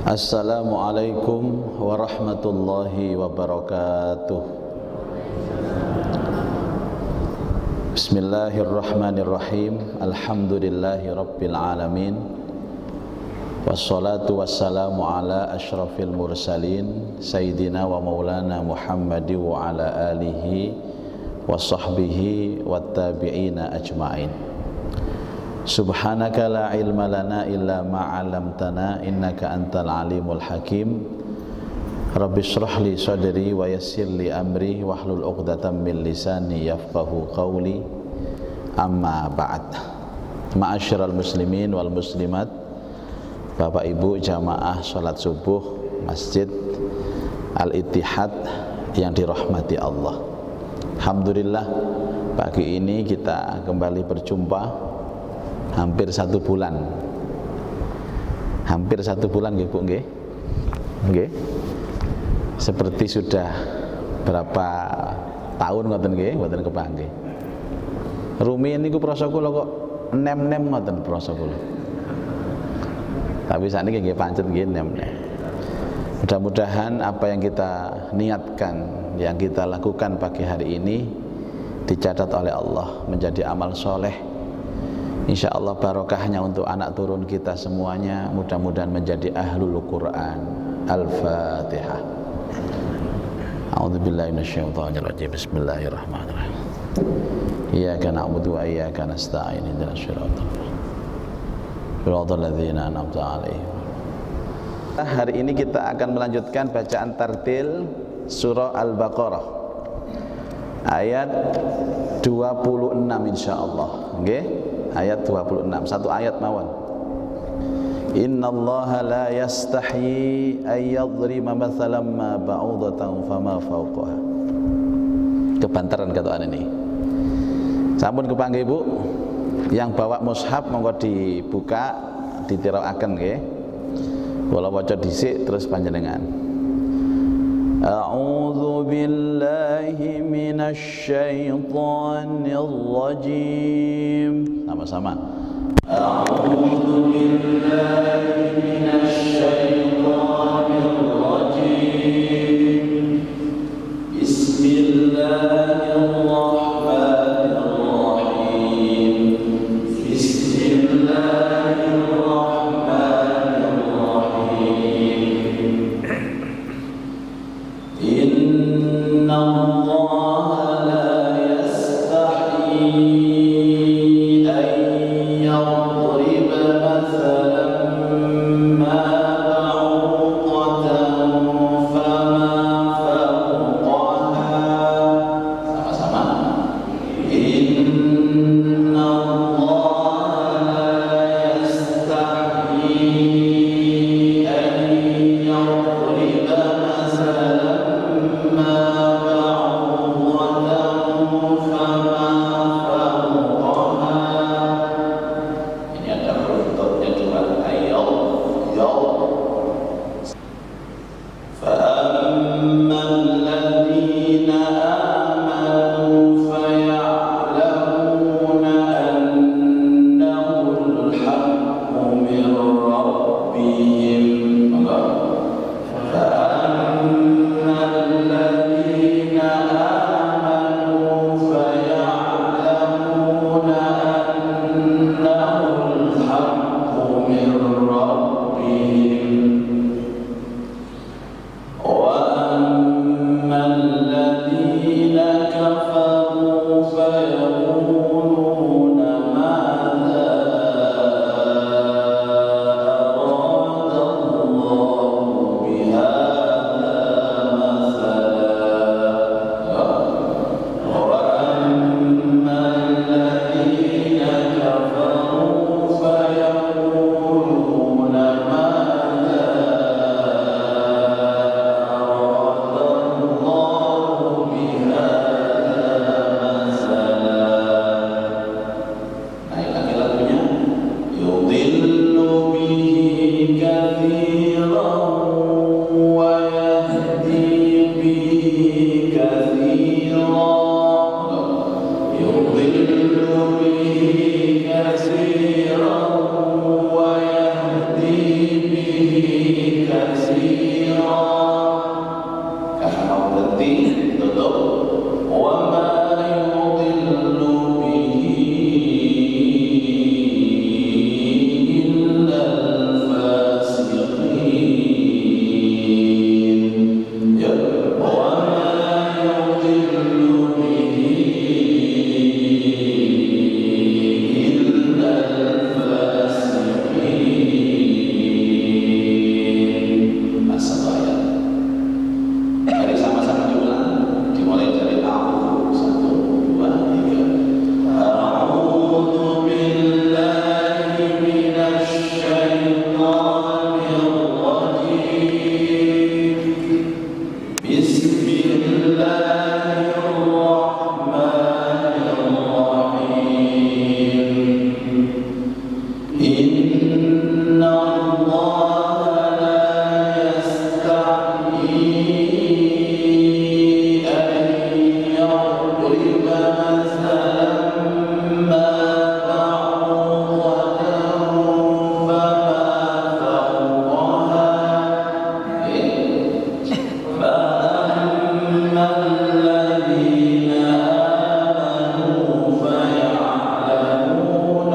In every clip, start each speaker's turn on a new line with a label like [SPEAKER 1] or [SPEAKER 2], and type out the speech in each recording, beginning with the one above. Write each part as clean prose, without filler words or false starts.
[SPEAKER 1] Assalamualaikum warahmatullahi wabarakatuh. Bismillahirrahmanirrahim. Alhamdulillahi rabbil alamin. Wassalatu wassalamu ala asyrafil mursalin Sayyidina wa maulana Muhammadi wa ala alihi wa sahbihi wa tabi'ina ajma'in. Subhanaka la ilma lana illa ma'alamtana innaka antal alimul hakim. Rabbi shrah li sadri wa yassir li amri wahlul 'uqdatam min lisani yafqahu qawli. Amma ba'd. Ma'asyiral muslimin wal muslimat, Bapak Ibu jamaah salat subuh Masjid Al-Ittihad yang dirahmati Allah. Alhamdulillah pagi ini kita kembali berjumpa hampir 1 bulan. Hampir 1 bulan nggih Bu nggih. Nggih. Seperti sudah berapa tahun ngoten nggih, mboten kepanggih. Rumi niku prasa kula kok nem-nem ngoten prasa kula. Tapi sakniki nggih pancet nggih nem-nem. Mudah-mudahan apa yang kita niatkan, yang kita lakukan pagi hari ini dicatat oleh Allah menjadi amal soleh. Insya Allah barokahnya untuk anak turun kita semuanya, mudah-mudahan menjadi ahlul Quran. Al-Fatihah. A'udzubillahi minasyaitonirrajim. Bismillahirrahmanirrahim. Iyyaka na'budu wa iyyaka nasta'in. Ihdinas siratal ladzina an'amta 'alaihim. Hari ini kita akan melanjutkan bacaan tartil surah Al-Baqarah ayat 26 insyaallah. Nggih? Ayat 26, satu ayat mawon. Innallaha la yastahi ay yadhrima mathalan ma ba'udatan fama fawqaha. Kebantaran kataan ini. Sampun kepanggih Bu. Yang bawa mushaf monggo dibuka, ditiraaken nggih. Kula waca dhisik terus panjenengan. A'udzu billahi minasy syaithanir rajim. Sama-sama. A'udzu billahi minasy syaithanir rajim. Bismillahirrahmanirrahim. Bismillahirrahmanirrahim. Inna Allah la yastahi tutup. Wa ma yudillu bihi illa al-fasiqin. Ya, wa ma yudillu bihi illa al-fasiqin. Satu ayat. Mari sama-sama diulang. Dimulai dari a'udzu. 1, 2, 3. A'udzu billahi minasy syaithanir rajim. Bismillahirrahmanirrahim. Inna Allaha la yastahyi an yadriba mathalan ma ba'udatan fama fawqaha فأما الذين آمنوا فيعلمون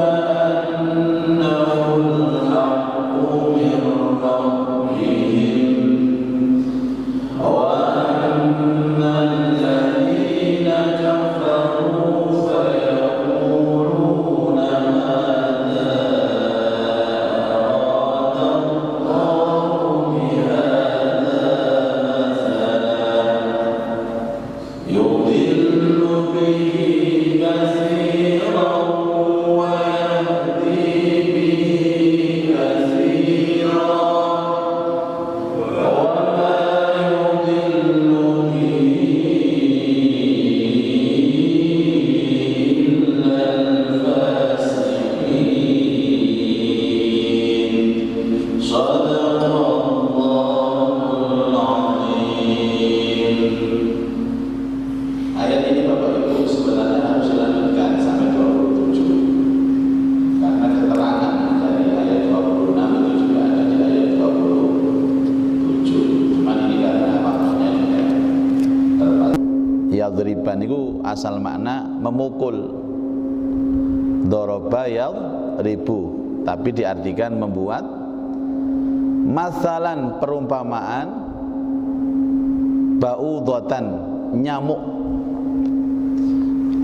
[SPEAKER 1] أنه الحق من ربهم وأما الذين كفروا فيقولون ماذا أراد الله بهذا يضل به كثيرا ويهدي به كثيرا وما يضل به إلا الفاسقين. صدق الله العظيم. Ayat ini Bapak Ibu sebenarnya harus dilanjutkan sampai 27, karena keterangan dari ayat 26 itu juga ada di ayat 27. Cuman ini karena maknanya juga terbatas. Yadriban itu asal makna memukul. Doroba yadribu, tapi diartikan membuat. Masalan perumpamaan, ba'udatan nyamuk.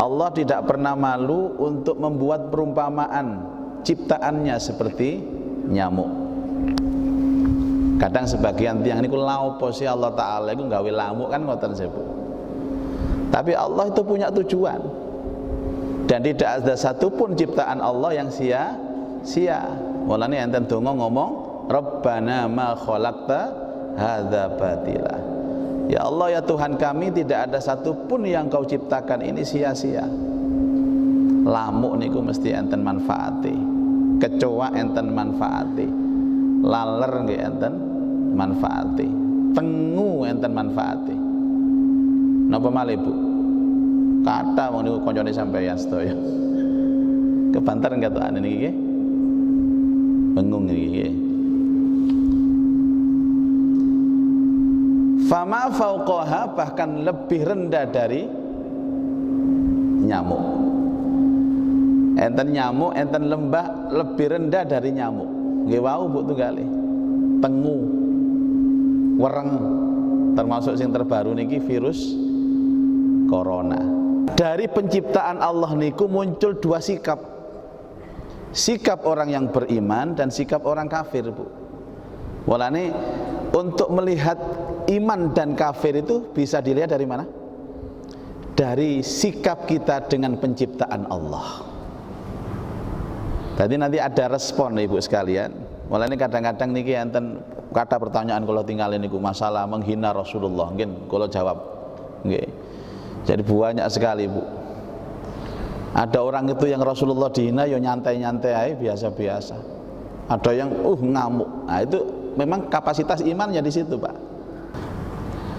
[SPEAKER 1] Allah tidak pernah malu untuk membuat perumpamaan ciptaannya seperti nyamuk. Kadang sebagian tiang niku laopo sih Allah Ta'ala iku gawe lamuk kan ngoten sepu. Tapi Allah itu punya tujuan. Dan tidak ada satupun ciptaan Allah yang sia-sia. Mulane enten donga ngomong Rabbana ma khalaqta hadza batila. Ya Allah, ya Tuhan kami, tidak ada satupun yang kau ciptakan ini sia-sia. Lamuk niku mesti enten manfaati, kecoa enten manfaati, laler nggih enten manfaati, tengu enten manfaati. Napa malih Bu? Kata wong niku kancane sampeyan sedaya. Kebanter ngatukane niki nggih. Bengung niki nggih. Fama fauqaha, bahkan lebih rendah dari nyamuk. Enten nyamuk, enten lembah lebih rendah dari nyamuk. Nggih wau Bu tunggale. Tengu, wereng, termasuk yang terbaru niki virus corona. Dari penciptaan Allah niku muncul dua sikap. Sikap orang yang beriman dan sikap orang kafir, Bu. Walane untuk melihat iman dan kafir itu bisa dilihat dari mana? Dari sikap kita dengan penciptaan Allah. Jadi nanti ada respon Ibu sekalian. Mulane kadang-kadang niki enten kata pertanyaan kalau tinggal niku masalah menghina Rasulullah, mungkin kalau jawab nggih. Jadi banyak sekali Bu. Ada orang itu yang Rasulullah dihina ya nyantai-nyantai aja, biasa-biasa. Ada yang ngamuk. Nah itu memang kapasitas imannya di situ, Pak.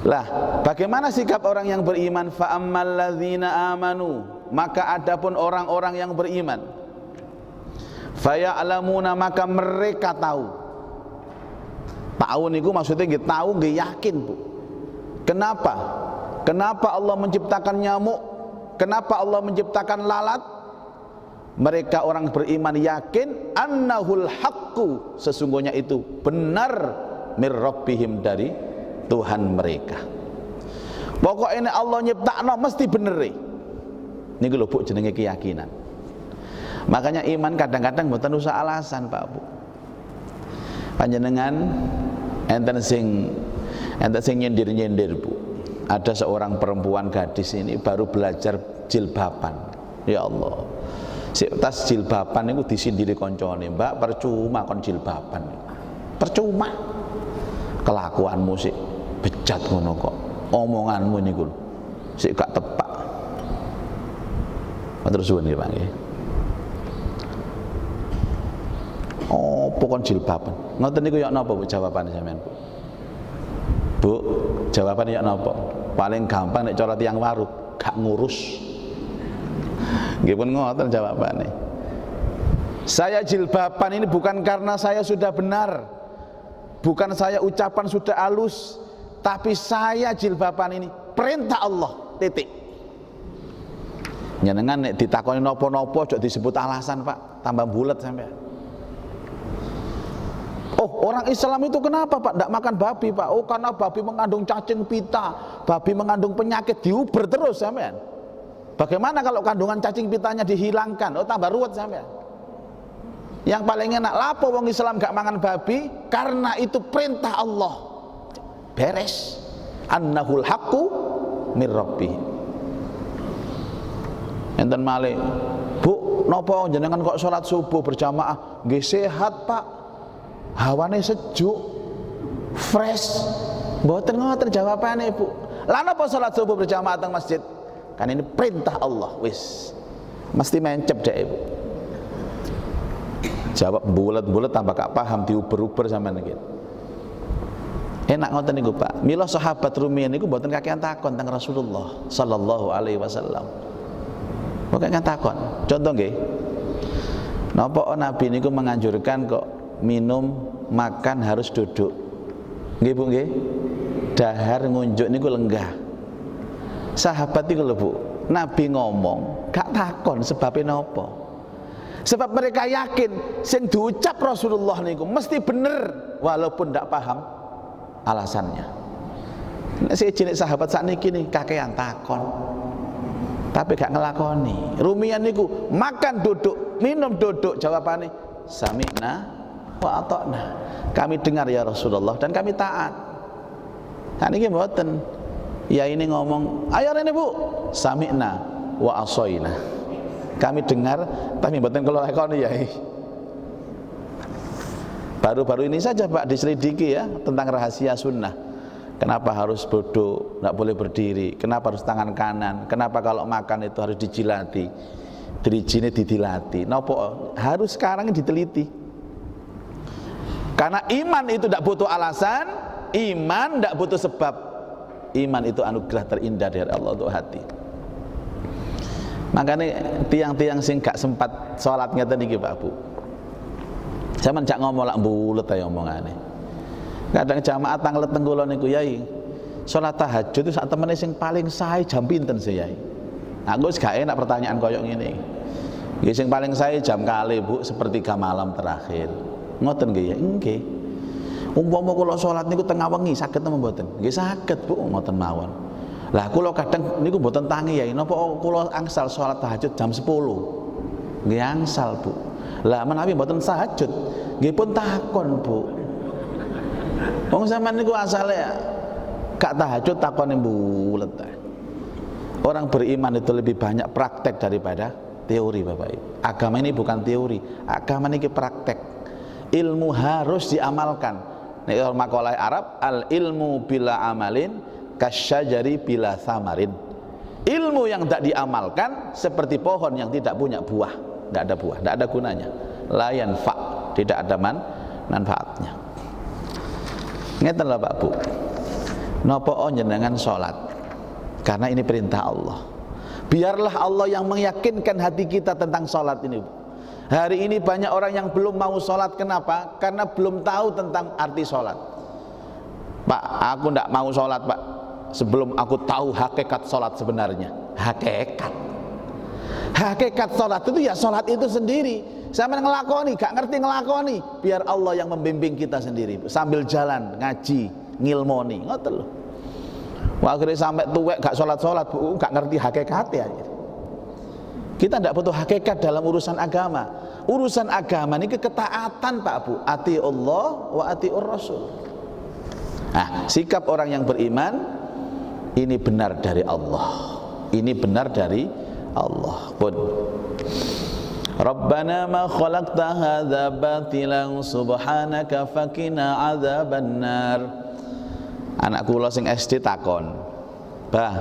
[SPEAKER 1] Lah, bagaimana sikap orang yang beriman? Fa ammal ladzina amanu, maka adapun orang-orang yang beriman, faya'lamuna, maka mereka tahu. Tahu niku maksudnya nggih tahu, nggih yakin, Bu. Kenapa? Kenapa Allah menciptakan nyamuk? Kenapa Allah menciptakan lalat? Mereka orang beriman yakin annahul haqqu, sesungguhnya itu benar mir rabbihim, dari Tuhan mereka. Pokoknya Allah nyiptakno mesti bener. Niku lho Bu jenenge keyakinan. Makanya iman kadang-kadang mboten usah alasan Pak Bu. Panjenengan enten sing nyindir-nyindir Bu. Ada seorang perempuan gadis ini baru belajar jilbaban. Ya Allah. Tas jilbaban itu disindiri koncone, Mbak percuma kon jilbaban. Percuma. Kelakuanmu sih bejat ngono kok. Omonganmu niku sik gak tepak. Matur suwun nggih Pak nggih. Oh, pokon jilbaban. Ngoten niku ya napa Bu jawabane sampean, Bu? Bu, jawabannya ya napa? Paling gampang nek cara tiyang waru, gak ngurus. Nggih pun ngoten jawabannya. Saya jilbaban ini bukan karena saya sudah benar, bukan saya ucapan sudah halus, tapi saya jilbaban ini perintah Allah, titik. Nyenengan nek ditakoni napa-napa aja disebut alasan Pak, tambah bulet sampean. Oh, orang Islam itu kenapa Pak? Tidak makan babi Pak. Oh, karena babi mengandung cacing pita, babi mengandung penyakit, diuber terus sampean. Bagaimana kalau kandungan cacing pitanya dihilangkan? Oh, tambah ruwet sampean. Yang paling enak lapo wong Islam gak mangan babi karena itu perintah Allah. Beres. Annahul haqqu mir rabbih. Enten malih, Bu, napa jenengan kok salat subuh berjamaah? Nggih sehat Pak. Hawane sejuk, fresh. Mboten ngoten jawabane Bu. Lah napa salat subuh berjamaah teng masjid? Kan ini perintah Allah, wis. Mesti mencep dek Ibu. Jawab bulet-bulet tambah gak paham, diuber-uber sampean iki. Enak ngoten niku Pak. Mila sahabat rumiyin niku mboten kakean takon teng Rasulullah sallallahu alaihi wasallam. Mboten kakean takon. Contoh nggih. Napa Nabi niku menganjurkan kok minum, makan harus duduk. Nggih Bu nggih. Dahar ngunjuk niku lenggah. Sahabat itu lho Bu, Nabi ngomong gak takon sebabnya napa. Sebab mereka yakin sing diucap Rasulullah niku mesti bener walaupun ndak paham alasannya. Nek sik cilik sahabat sakniki nih kakean takon tapi gak ngelakoni. Rumiyin niku makan duduk, minum duduk, jawabannya sami'na wa ata'na. Kami dengar ya Rasulullah dan kami taat. Nah niki mboten. Ya ini ngomong, ayo ini Bu, sami'na wa asoina. Kami dengar, tapi mboten kula lakoni ya. Baru-baru ini saja Pak diselidiki ya tentang rahasia sunnah. Kenapa harus duduk, tidak boleh berdiri? Kenapa harus tangan kanan? Kenapa kalau makan itu harus dijilati? Dirijine didilati. Napa harus sekarang diteliti? Karena iman itu tidak butuh alasan, iman tidak butuh sebab. Iman itu anugerah terindah dari Allah untuk hati. Makanya tiang-tiang sing gak sempat sholat ngeten iki Pak Bu. Zaman jak ngomong lak bulet ae omongane. Kadang jamaah tanglet teng kula niku Yai. Sholat tahajud itu sak temene sing paling sae jam pinten sih Yai? Aku wis gak enak pertanyaan koyo ngene. Nggih sing paling sae jam kali Bu, sepertiga malam terakhir. Ngoten nggih ya? Nggih. Umpama kula salat niku tengah wengi saged napa mboten? Nggih saged Bu, ngoten mawon. Lah kula kadang niku mboten tangi ya, napa kula angsal salat tahajud jam 10. Nggih angsal Bu. Lah menawi mboten tahajud, nggih pun takon Bu. Wong sampean niku asale gak tahajud takone bulet. Orang beriman itu lebih banyak praktek daripada teori Bapak Ibu. Agama ini bukan teori, agama ini praktek. Ilmu harus diamalkan. Nek makalah Arab, al ilmu bila amalin kasyajari bila samarin. Ilmu yang tidak diamalkan seperti pohon yang tidak punya buah, tidak ada buah, tidak ada gunanya. La yanfa, tidak ada manfaatnya. Ngeten lho Pak Bu. Napa jenengan salat? Karena ini perintah Allah. Biarlah Allah yang meyakinkan hati kita tentang salat ini. Hari ini banyak orang yang belum mau sholat. Kenapa? Karena belum tahu tentang arti sholat. Pak, aku tidak mau sholat Pak. sebelum aku tahu hakikat sholat sebenarnya. Hakikat sholat itu ya sholat itu sendiri. Sampai ngelakoni, gak ngerti ngelakoni, biar Allah yang membimbing kita sendiri. Sambil jalan ngaji, ngilmoni, ngoten lho. Wah, akhirnya sampai tuwek gak sholat-sholat, Bu, gak ngerti hakikatnya. Kita tidak butuh hakikat dalam urusan agama. Urusan agama ini ketaatan, Pak Bu. Ati Allah wa atiur Rasul. Nah, sikap orang yang beriman ini benar dari Allah. Ini benar dari Allah. Pun Rabbana ma khalaqta hadza batilan subhanaka faqina adzabannar. Anak kula sing SD takon, "Bah,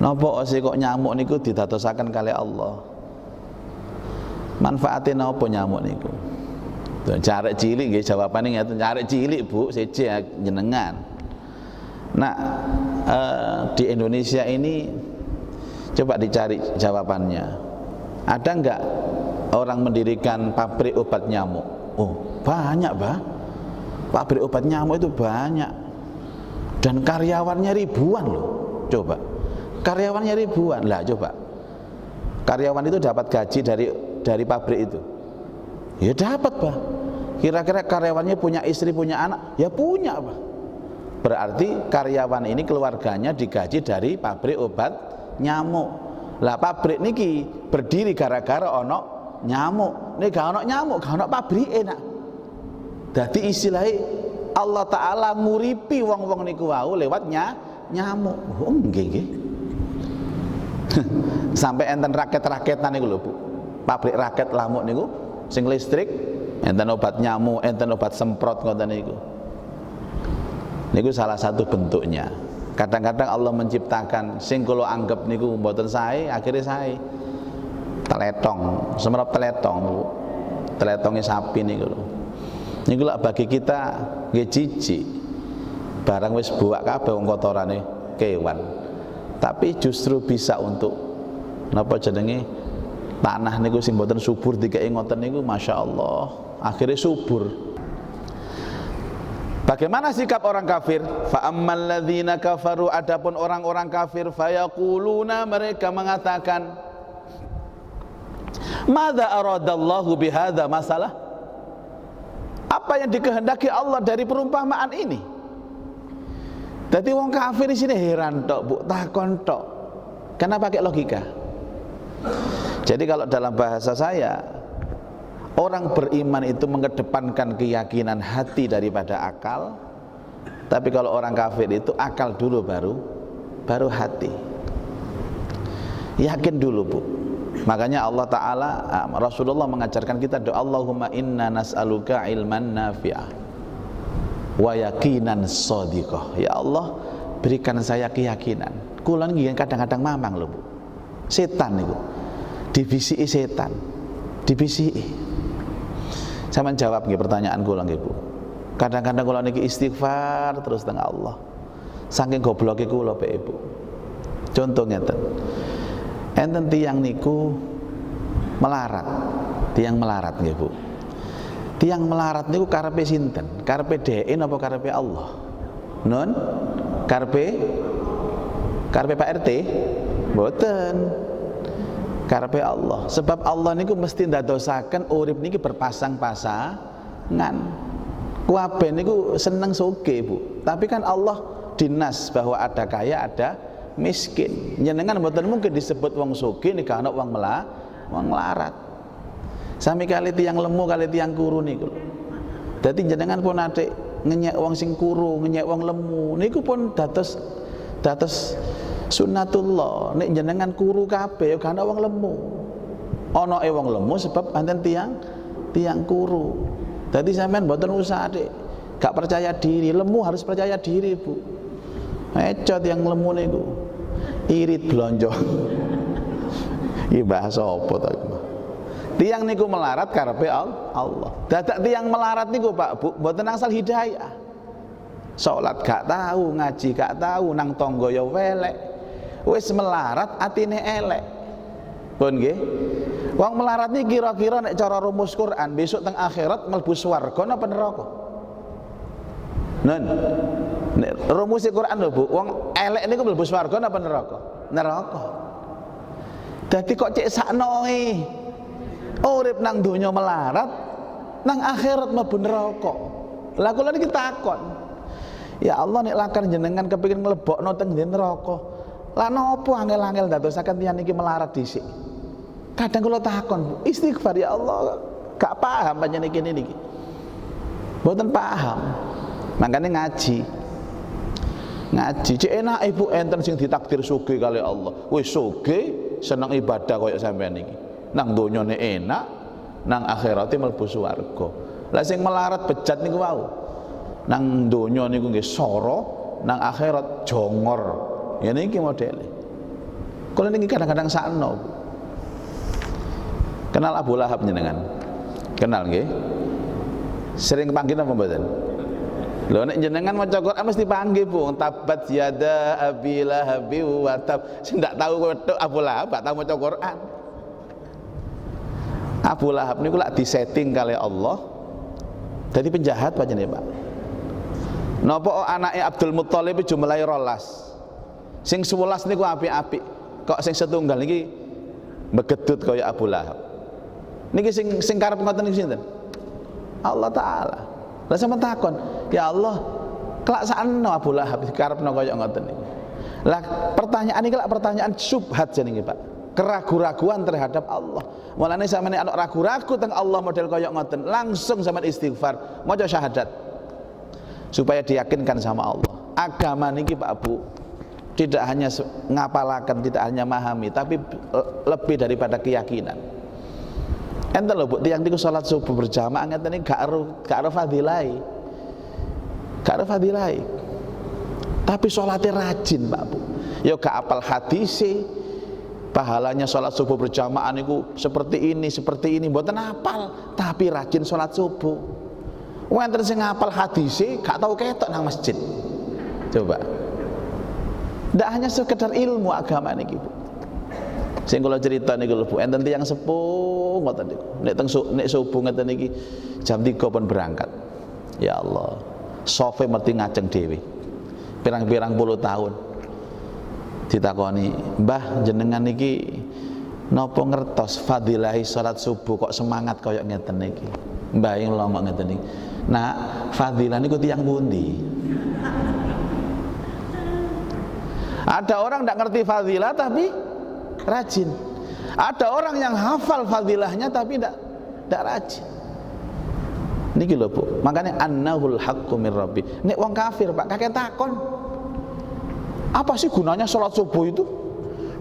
[SPEAKER 1] napa sih kok nyamuk niku didadosaken kali Allah? Manfaatnya napa nyamuk niku?" Carek cilik nggih jawabane ngeten, carek cilik Bu, siji jenengan. Nah, di Indonesia ini coba dicari jawabannya. Ada enggak orang mendirikan pabrik obat nyamuk? Oh, banyak, Bah. Pabrik obat nyamuk itu banyak. Dan karyawannya ribuan loh. Coba. Karyawannya ribuan. Lah, coba. Karyawan itu dapat gaji dari pabrik itu. Ya dapat, Bah. Kira-kira karyawannya punya istri, punya anak? Ya punya, Bah. Berarti karyawan ini keluarganya digaji dari pabrik obat nyamuk. Lah pabrik niki berdiri gara-gara ono nyamuk. Nek gak ono nyamuk, gak ono pabrike nak. Dadi istilahnya Allah Ta'ala nguripi wong-wong niku wau lewat nyamuk. Oh nggih. Sampai enten raket-raketan niku lho, Bu. Pabrik raket lamuk niku sing listrik, enten obat nyamuk, enten obat semprot ngoten niku. Niku salah satu bentuknya. Kadang-kadang Allah menciptakan sing kula anggap niku mboten sae, akhirnya sae. Teletong, semprot teletong, Bu. Teletonge sapi niku lho. Niku lak bagi kita nggih jijik. Barang wis buak kabeh wong kotorane kewan. Tapi justru bisa untuk napa jenenge tanah niku sing mboten subur dikeki ngoten niku masyaallah, akhirnya subur. Bagaimana sikap orang kafir? Fa ammal ladzina kafaru, adapun orang-orang kafir, fayaquluna, mereka mengatakan, madza aradallahu bihadza masalah? Apa yang dikehendaki Allah dari perumpamaan ini? Jadi wong kafir di sini heran tok, Bu, takon tok. Karena pakai logika. Jadi kalau dalam bahasa saya, orang beriman itu mengedepankan keyakinan hati daripada akal. Tapi kalau orang kafir itu akal dulu baru hati. Yakin dulu, Bu. Makanya Allah Ta'ala, Rasulullah mengajarkan kita doa, Allahumma inna nas'aluka ilman nafi'ah wa yakinan shadiqah. Ya Allah, berikan saya keyakinan. Kula niki kadang-kadang mamang lho, Bu. Setan niku. Dibisiki setan. Dibisiki. Sama jawab nggih pertanyaan kula nggih, Bu. Kadang-kadang kula niki istighfar terus teng Allah. Saking gobloke kula pek, Bu. Contoh ngeten. Enten tiyang niku melarat. Tiyang melarat nggih, Bu. Tiyang melarat niku karepe sinten? Karepe dheke napa karepe Allah? Nun? Karepe Pak RT? Mboten. Karepe Allah. Sebab Allah niku mesti ndadosaken urip niki berpasang-pasangan. Kabeh niku seneng sugih, Bu. Tapi kan Allah dinas bahwa ada kaya, ada miskin. Jenengan mboten mungkin disebut wong sugih nek ana wong melarat. Sami kali tiyang lemu kali tiyang kuru niku. Dadi jenengan pun ate ngenyek wong sing kuru, ngenyek wong lemu. Niku pun dados sunnatullah. Nek jenengan kuru kabeh ya gak ana wong lemu. Ana wong lemu sebab anten tiang kuru. Dadi sampean mboten usah Dik. Gak percaya diri, lemu harus percaya diri, Bu. Ecot yang lemu niku. Irit blonjo. Iki bahasa apa to iku? Tiang niku melarat karepe Allah. Dadak tiang melarat niku, Pak, Bu, mboten angsal hidayah. Salat gak tahu, ngaji gak tahu, nang tangga ya welek. Wis melarat atine elek. Pun nggih. Wong melarat niki kira-kira nek cara rumus Quran besok teng akhirat mlebu swarga napa neraka? Nun. Nek rumus Quran lho Bu, wong elek niku mlebu swarga napa neraka? Neraka. Dadi kok cek saknoe urip nang donya melarat, nang akhirat mlebu neraka. Lah kula niki takon, ya Allah nek lakar jenengan kepengin mlebokno teng neraka, lah napa angel-angel dadosaken tiyang niki melarat dhisik? Kadang kula takon, Bu, istighfar ya Allah, gak paham panjenengan niki. Mboten paham. Makanya ngaji, cek enak ibu enten sing ditakdir sugih kali Allah. Wis sugih seneng ibadah koyo sampean niki. Nang donyane enak, nang akhirate mlebu swarga. Lah sing melarat bejat niku wau. Nang donya niku nggih sara, nang akhirat jongor. Ya niki modele. Kula niki kadang-kadang sakno. Kenal Abu Lahab jenengan? Kenal nggih? Sering panggil apa mboten? Lho nek jenengan maca Quran mesti panggil Bu, tabat yada abi lahabi wa tab. Sing ndak tahu wetok Abu Lahab, gak tahu maca Quran. Abu Lahab niku lak disetting kali Allah dadi penjahat pancen Pak. Napa anake Abdul Muthalib jumlahe 12. Sing 11 niku apik-apik. Kok sing setunggal niki megedut kaya Abu Lahab. Niki sing karep ngoten niku sinten? Allah Ta'ala. Lah sampeyan takon, ya Allah, kelaksana Abu Lahab karepno kaya ngoten niku. Lah pertanyaan iki lak pertanyaan syubhat jenenge Pak. Keraguan-raguan terhadap Allah. Mulane sampeyan ana ragu-ragu teng Allah model kaya ngoten, langsung sampeyan istighfar, maca syahadat. Supaya diyakinkan sama Allah. Agama niki Pak Bu, tidak hanya ngapalaken, tidak hanya memahami, tapi lebih daripada keyakinan. Enten lho Bu, tiyang niku salat subuh berjamaah ngeten iki gak ero fadilai. Gak ero fadilai. Tapi salatnya rajin Pak Bu. Ya gak apal hadise. Pahalanya salat subuh berjamaah niku seperti ini, mboten apal, tapi rajin salat subuh. Wonten sing apal hadise gak tau ketok nang masjid. Coba. Ndak hanya sekedar ilmu agama niki Bu. Sing kula cerita niku lho Bu, enten tiyang sepuh ngoten niku. Nek subuh ngeten iki jam 3 pun berangkat. Ya Allah. Sofe mesti ngajeng dhewe. Pirang-pirang puluh tahun. Ditakoni, "Mbah, jenengan niki napa ngertos fadilahi salat subuh kok semangat kaya ngeten niki?" Mbah ing longok ngeten niki. Nah, fadilah niku tiyang pundi? Ada orang ndak ngerti fadilah tapi rajin. Ada orang yang hafal fadilahnya tapi tidak rajin. Niki lho Bu, makanya annahul haqqu min rabbi. Nek wong kafir Pak kakek takon, apa sih gunanya sholat subuh itu?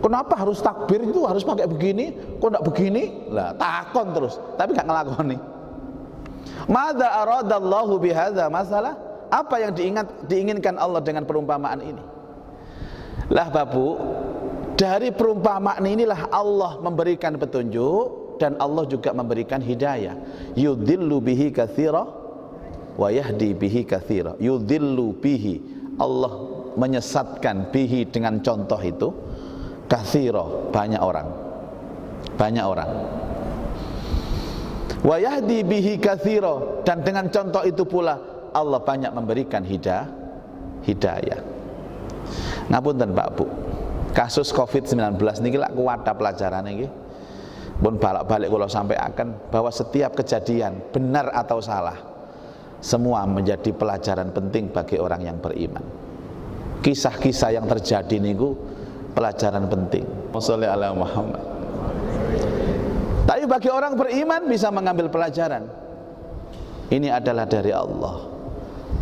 [SPEAKER 1] Kenapa harus takbir itu harus pakai begini? Kok enggak begini? Lah takon terus, tapi gak ngelakoni. Madza aradallahu bihadza masalah? Apa yang diinginkan Allah dengan perumpamaan ini? Lah Bapak, dari perumpamaan inilah Allah memberikan petunjuk dan Allah juga memberikan hidayah. Yudhillu bihi katsira wa yahdi bihi katsira. Yudhillu bihi, Allah menyesatkan bihi dengan contoh itu katsira, banyak orang. Wa yahdi bihi katsira, dan dengan contoh itu pula Allah banyak memberikan hidayah. Ngapunten Pak Bu, kasus COVID-19 niki lak kuwata pelajaran niki. Pun balik kula sampaikan bahwa setiap kejadian benar atau salah semua menjadi pelajaran penting bagi orang yang beriman. Kisah-kisah yang terjadi niku pelajaran penting. Wassallallahu ala Muhammad. Tapi bagi orang beriman bisa mengambil pelajaran. Ini adalah dari Allah.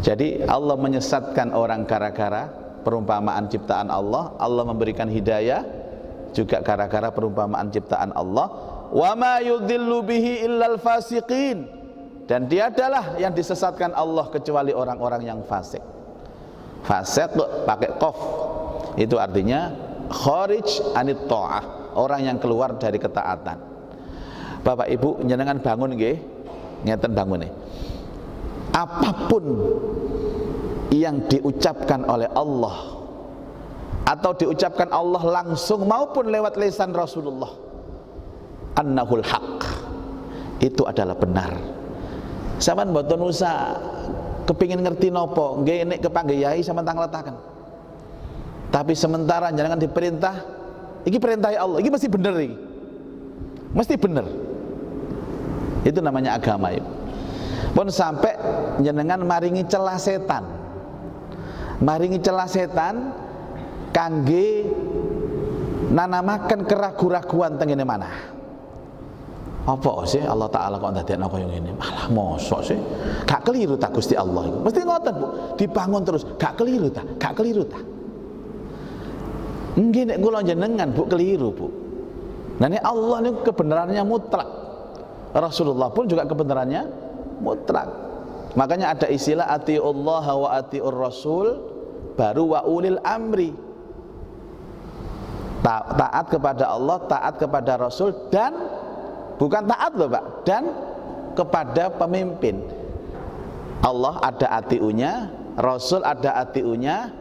[SPEAKER 1] Jadi Allah menyesatkan orang gara-gara perumpamaan ciptaan Allah. Allah memberikan hidayah juga gara-gara perumpamaan ciptaan Allah. Wa ma yudhillu bihi illal fasiqin, dan dia adalah yang disesatkan Allah kecuali orang-orang yang fasik. Fasik pakai qaf, itu artinya kharij anit ta'ah, orang yang keluar dari ketaatan. Bapak Ibu jenengan bangun nggih, ngeten bangune. Apapun yang diucapkan oleh Allah atau diucapkan Allah langsung maupun lewat lisan Rasulullah, annahul haq, itu adalah benar. Sampeyan mboten usah kepingin ngerti nopo, nggih nek kepanggih yai sampeyan ngletaken. Tapi sementara jangan diperintah, iki perintah Allah, iki mesti bener iki. Mesti bener. Itu namanya agama itu. Pun sampai jenengan maringi celah setan. Maringi celah setan kangge nanamaken keraguan-raguan teng ngene manah. Apa sih Allah Ta'ala kok ndadekno kaya ngene? Malah mosok sih? Gak keliru ta Gusti Allah iku. Mesti ngoten, Bu. Dibangun terus, gak keliru ta? Gak keliru ta? Nggih nek kula jenengan Bu keliru, Bu. Nah ini Allah ini kebenarannya mutlak. Rasulullah pun juga kebenarannya mutlak. Makanya ada istilah atiullah wa atiur rasul baru wa ulil amri. Taat kepada Allah, taat kepada Rasul, dan bukan taat loh Pak, dan kepada pemimpin. Allah ada atiunya, Rasul ada atiunya,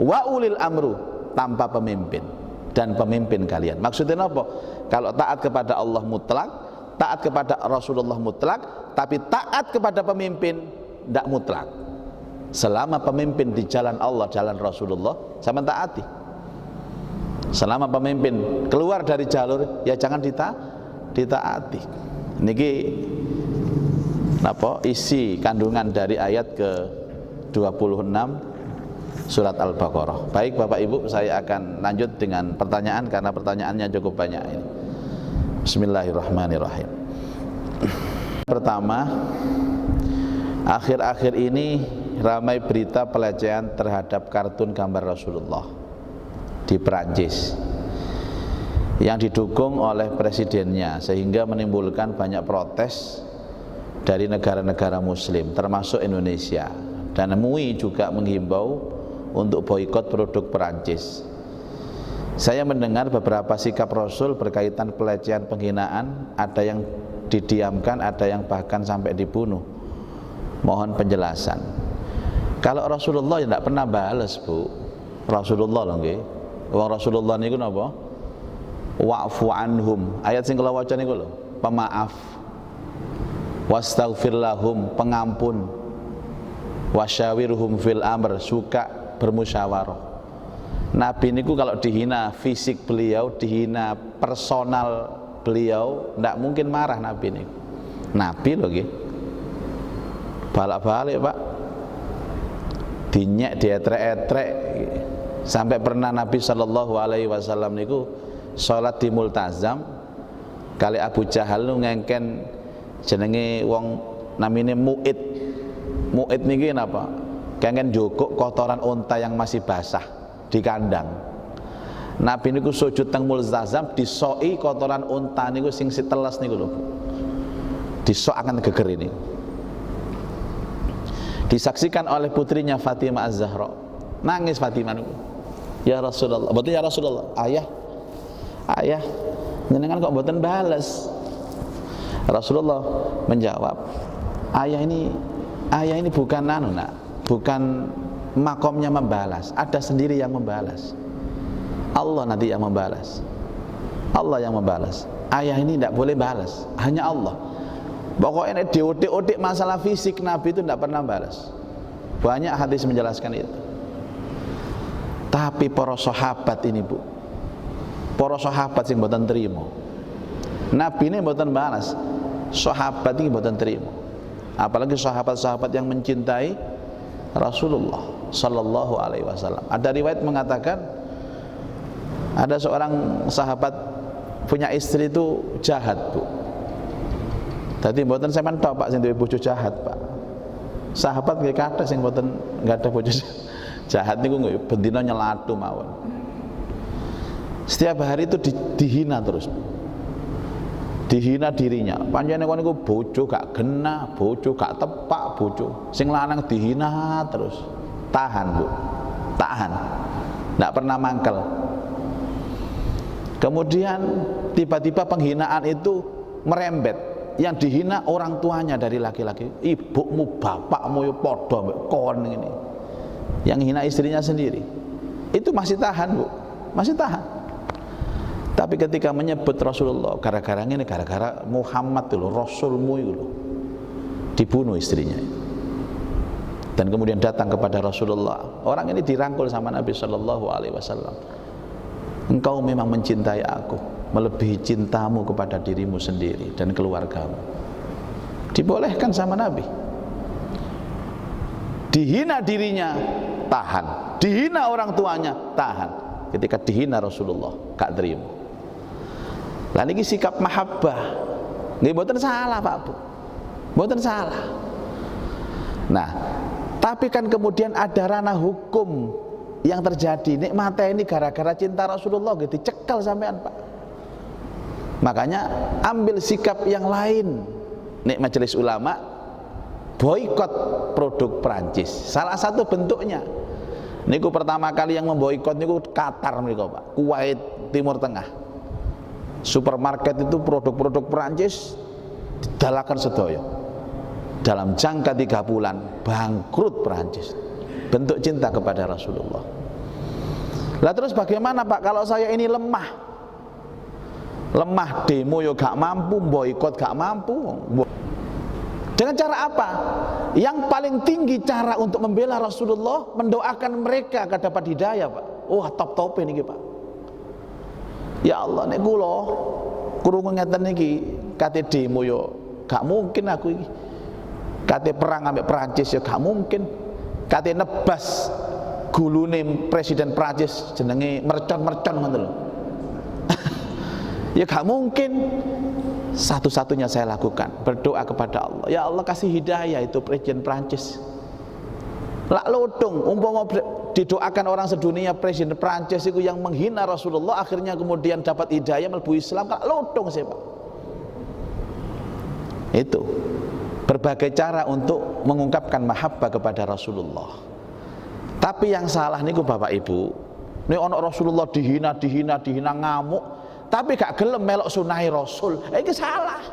[SPEAKER 1] wa ulil amru tanpa pemimpin, dan pemimpin kalian. Maksudnya apa? Kalau taat kepada Allah mutlak, taat kepada Rasulullah mutlak, tapi taat kepada pemimpin tidak mutlak. Selama pemimpin di jalan Allah, jalan Rasulullah, sama taati. Selama pemimpin keluar dari jalur, ya jangan ditaati. Niki napa isi kandungan dari ayat ke-26 surat Al-Baqarah. Baik Bapak Ibu, saya akan lanjut dengan pertanyaan karena pertanyaannya cukup banyak ini. Bismillahirrahmanirrahim. Pertama, akhir-akhir ini ramai berita pelecehan terhadap kartun gambar Rasulullah di Perancis yang didukung oleh presidennya, sehingga menimbulkan banyak protes dari negara-negara muslim termasuk Indonesia, dan MUI juga menghimbau untuk boikot produk Perancis. Saya mendengar beberapa sikap Rasul berkaitan pelecehan, penghinaan, ada yang didiamkan, ada yang bahkan sampai dibunuh. Mohon penjelasan. Kalau Rasulullah ya tidak pernah balas, Bu. Rasulullah loh nggih. Wong Rasulullah niku napa? Wa'fu anhum. Ayat sing kula waca niku lho, pemaaf. Wastaghfir lahum, pengampun. Wasyawirhum fil amr, suka bermusyawarah. Nabi niku kalau dihina fisik beliau, dihina personal beliau, ndak mungkin marah Nabi niku. Nabi lho nggih. Balak-balik, Pak. Dinyek, dietrek-etrek. Sampai pernah Nabi Shallallahu Alaihi Wasallam niku sholat di multazam, kali Abu Jahal nu ngengken jenenge wong namine Mu'id. Mu'id niki napa? Kengken jokok kotoran unta yang masih basah di kandang. Nabi niku sujud teng multazam, disoi kotoran unta niku sing siteles niku lho. Disok akan geger ini. Disaksikan oleh putrinya Fatimah Az-Zahra. Nangis Fatimah niku. Ya Rasulullah, betul ya Rasulullah, ayah, jenengan kok mboten bales? Rasulullah menjawab, ayah ini bukan bukan makomnya membalas, ada sendiri yang membalas. Allah nanti yang membalas. Allah yang membalas. Ayah ini tidak boleh balas, hanya Allah. Pokoknya diodik-odik masalah fisik Nabi itu tidak pernah balas. Banyak hadis menjelaskan itu. Tapi para sahabat ini, Bu, para sahabat yang mboten terima. Nabi ini mboten balas, sahabat ini mboten terima. Apalagi sahabat-sahabat yang mencintai Rasulullah Sallallahu Alaihi Wasallam. Ada riwayat mengatakan ada seorang sahabat punya istri itu jahat, Bu. Tadi mboten sampean tok Pak sing duwe bojo jahat, Pak. Sahabat nggih kathah sing mboten enggak ada bojo jahat niku nggih bendina nyelatu mawon. Setiap hari itu dihina terus. Dihina dirinya. Panjenengan kon niku bojo gak genah, bojo gak tepak, bojo. Sing lanang dihina terus. Tahan, Bu. Tahan. Enggak pernah mangkel. Kemudian tiba-tiba penghinaan itu merembet. Yang dihina orang tuanya dari laki-laki. Ibumu, bapakmu yo padha mbek kon ngene. Yang hina istrinya sendiri, itu masih tahan, Bu, masih tahan. Tapi ketika menyebut Rasulullah, gara-gara ini, gara-gara Muhammad itu loh, Rasulmu itu loh, dibunuh istrinya. dan kemudian datang kepada Rasulullah. Orang ini dirangkul sama Nabi Shallallahu Alaihi Wasallam. Engkau memang mencintai aku melebihi cintamu kepada dirimu sendiri dan keluargamu. Dibolehkan sama Nabi. Dihina dirinya, tahan. Dihina orang tuanya, tahan. Ketika dihina Rasulullah, gak terima. Lalu ini sikap mahabbah. Nggih mboten salah Pak Bu. Mboten salah. Nah, tapi kan kemudian ada ranah hukum yang terjadi. Nek mata ini gara-gara cinta Rasulullah gitu dicekal sampean Pak. Makanya ambil sikap yang lain. Nek majelis ulama boikot produk Prancis. Salah satu bentuknya. Niku pertama kali yang memboikot niku Qatar niku Pak. Kuwait, Timur Tengah. Supermarket itu produk-produk Prancis didalakan sedaya. Dalam jangka 3 bulan bangkrut Prancis. Bentuk cinta kepada Rasulullah. Lah terus bagaimana Pak kalau saya ini lemah? Lemah, demo yo gak mampu, boikot gak mampu. Dengan cara apa? Yang paling tinggi cara untuk membela Rasulullah, mendoakan mereka agar dapat hidayah Pak. Wah top ini Pak. Ya Allah nek kula krungu ngeten niki kate demo yo gak mungkin aku iki. Kate perang ambek Prancis yo gak mungkin. Kate nebas gulune presiden Prancis jenenge mercon-mercon ngoten lho. Ya gak mungkin. Satu-satunya saya lakukan berdoa kepada Allah. Ya Allah kasih hidayah itu presiden Prancis. Lak lodong umpama didoakan orang sedunia presiden Prancis itu yang menghina Rasulullah akhirnya kemudian dapat hidayah mlebu Islam, lak lodong sih Pak. Itu berbagai cara untuk mengungkapkan mahabbah kepada Rasulullah. Tapi yang salah niku Bapak Ibu, ini ono Rasulullah dihina ngamuk, tapi gak gelem melok sunahi Rasul. Ini salah.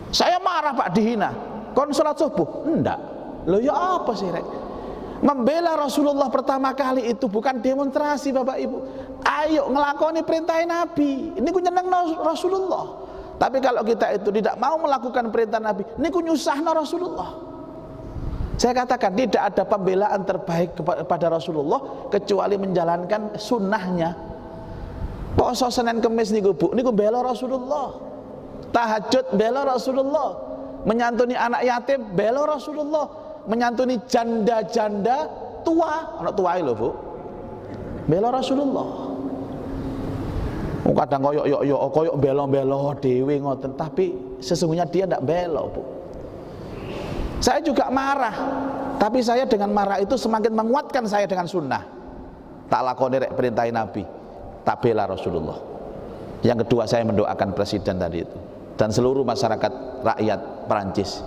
[SPEAKER 1] Saya marah Pak dihina. Kon salat subuh? Enggak. Loh ya apa sih rek? Membela Rasulullah pertama kali itu bukan demonstrasi Bapak Ibu. Ayo ngelakoni perintah Nabi. Ini ku nyeneng Rasulullah. Tapi kalau kita itu tidak mau melakukan perintah Nabi, ini ku nyusahna Rasulullah. Saya katakan tidak ada pembelaan terbaik kepada Rasulullah kecuali menjalankan sunnahnya. Poso Senin Kemis niku Bu, niku bela Rasulullah. Tahajud bela Rasulullah. Menyantuni anak yatim bela Rasulullah. Menyantuni janda-janda tua, anak tua lho Bu. Bela Rasulullah. Kadang koyok belo-belo dewe ngoten, tapi sesungguhnya dia ndak belo Bu. Saya juga marah, tapi saya dengan marah itu semakin menguatkan saya dengan sunnah. Tak lakoni rek perintah Nabi, tak bela Rasulullah. Yang kedua saya mendoakan presiden tadi itu dan seluruh masyarakat rakyat Perancis.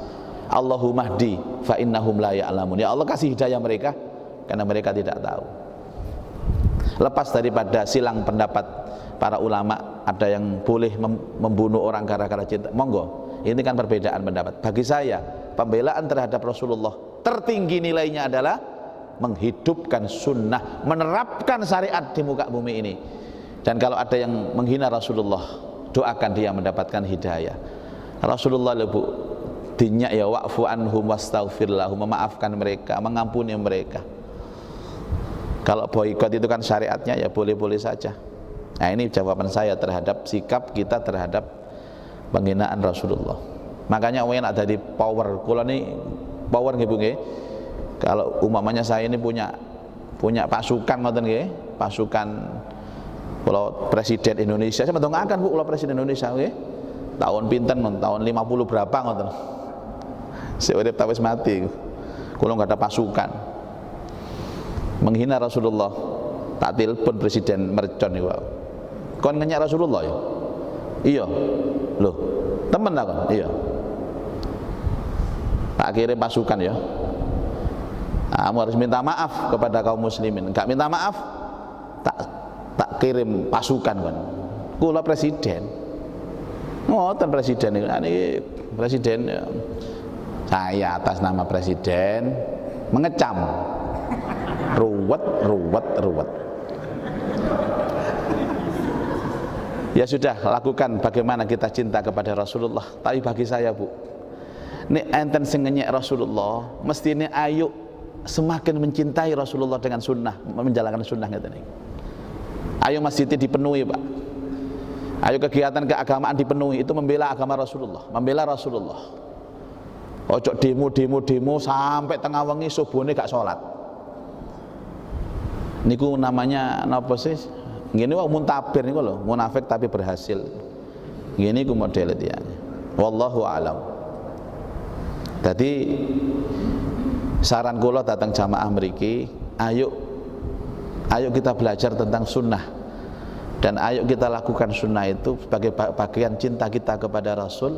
[SPEAKER 1] Allahumma hdi fa innahum la ya'lamun. Ya Allah kasih hidayah mereka karena mereka tidak tahu. Lepas daripada silang pendapat para ulama, ada yang boleh membunuh orang gara-gara cinta, monggo. Ini kan perbedaan pendapat. Bagi saya, pembelaan terhadap Rasulullah tertinggi nilainya adalah menghidupkan sunnah, menerapkan syariat di muka bumi ini. Dan kalau ada yang menghina Rasulullah, doakan dia mendapatkan hidayah. Rasulullah lebu dinyak ya wa'fu anhum wastaghfir lahum, memaafkan mereka, mengampuni mereka. Kalau boikot itu kan syariatnya ya boleh-boleh saja. Nah ini jawaban saya terhadap sikap kita terhadap penghinaan Rasulullah. Makanya enak ada di power. Kula ini power nggih Bu nggih. Kalau umpamanya saya ini punya pasukan ngoten nggih, pasukan kalau presiden Indonesia, saya mendongaakan Bu kalau presiden Indonesia nggih. Tahun pinten tahun 50 berapa ngoten. Saya urip tawis mati. Kula enggak ada pasukan. Menghina Rasulullah, tak telepon presiden mercon niku. Kon ngenyak Rasulullah ya? Iya. Loh, temen tak kon? Iya. Tak kirim pasukan ya. Kamu harus minta maaf kepada kaum muslimin. Enggak minta maaf, tak kirim pasukan kon. Kula presiden. Ngoten presiden ini presiden ya. Saya atas nama presiden mengecam. Ruwet. Ya sudah, lakukan bagaimana kita cinta kepada Rasulullah. Tapi bagi saya Bu, nek enten sing ngenyek Rasulullah, mestine ayo semakin mencintai Rasulullah dengan sunnah, menjalankan sunnah ngeten iki. Ayo masjidnya dipenuhi, Pak. Ayo kegiatan keagamaan dipenuhi, itu membela agama Rasulullah, membela Rasulullah. Ojo demo sampai tengah wengi subuhne gak sholat. Niku namanya napa sih? Ngene wae muntabir niku lho, munafik tapi berhasil. Ngene iku model dia. Wallahu alam. Jadi saran kula datang jamaah mriki, ayo kita belajar tentang sunnah, dan ayo kita lakukan sunnah itu sebagai bagian cinta kita kepada Rasul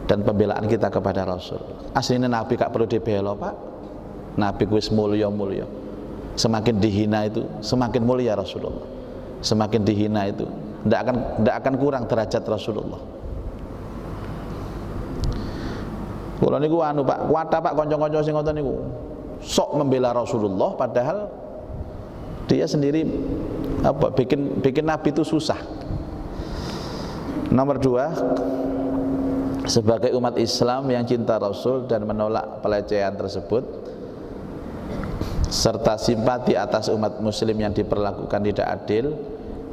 [SPEAKER 1] dan pembelaan kita kepada Rasul. Aslinya Nabi gak perlu dibela, Pak. Nabi wis mulya. Semakin dihina itu semakin mulia Rasulullah. Semakin dihina itu tidak akan kurang derajat Rasulullah. Kula niku Pak, kuwata Pak kanca-kanca sing ngoten niku. Sok membela Rasulullah padahal dia sendiri bikin Nabi itu susah. Nomor 2, sebagai umat Islam yang cinta Rasul dan menolak pelecehan tersebut serta simpati atas umat muslim yang diperlakukan tidak adil